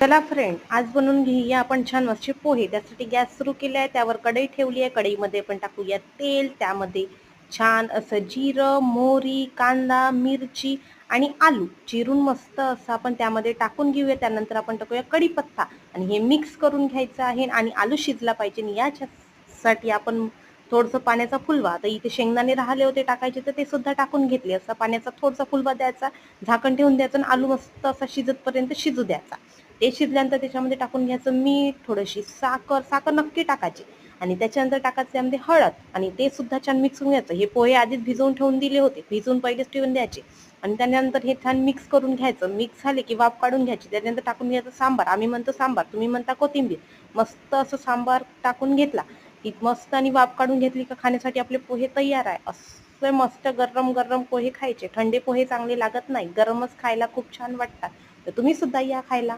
चला फ्रेंड, आज बनवून घेऊया आपण छान मस्त पोहे. त्यासाठी गॅस सुरू केला आहे, त्यावर कढई ठेवली आहे. कढईमध्ये आपण टाकूया तेल. त्यामध्ये छान असं जिरं, मोहरी, कांदा, मिरची आणि आलू चिरून मस्त असं आपण त्यामध्ये टाकून घेऊया. त्यानंतर आपण टाकूया कढीपत्ता आणि हे मिक्स करून घ्यायचं आहे. आणि आलू शिजला पाहिजे याच्यासाठी आपण थोडंसं पाण्याचा फुलवा, आता इथे शेंगदाणे राहिले होते टाकायचे तर ते सुद्धा टाकून घेतले. असा पाण्याचा थोडासा फुलवा द्यायचा, झाकण ठेवून द्यायचं आणि आलू मस्त असा शिजतपर्यंत शिजू द्यायचा. ते शिजल्यानंतर त्याच्यामध्ये टाकून घ्यायचं मीठ, थोडीशी साखर नक्की टाकायची आणि त्याच्यानंतर टाकायचं त्यामध्ये हळद आणि ते सुद्धा छान मिक्स करून घ्यायचं. हे पोहे आधीच भिजवून ठेवून दिले होते, भिजवून पहिलेच ठेवून द्यायचे आणि त्यानंतर हे छान मिक्स करून घ्यायचं. मिक्स झाले की वाफ काढून घ्यायची. त्यानंतर टाकून घ्यायचं सांबार. आम्ही म्हणतो सांबार, तुम्ही म्हणता कोथिंबीर. मस्त असं सांबार टाकून घेतला की मस्त आणि वाफ काढून घेतली का खाण्यासाठी आपले पोहे तयार आहे. असं मस्त गरम गरम पोहे खायचे. थंडे पोहे चांगले लागत नाही, गरमच खायला खूप छान वाटतात. तर तुम्ही सुद्धा या खायला.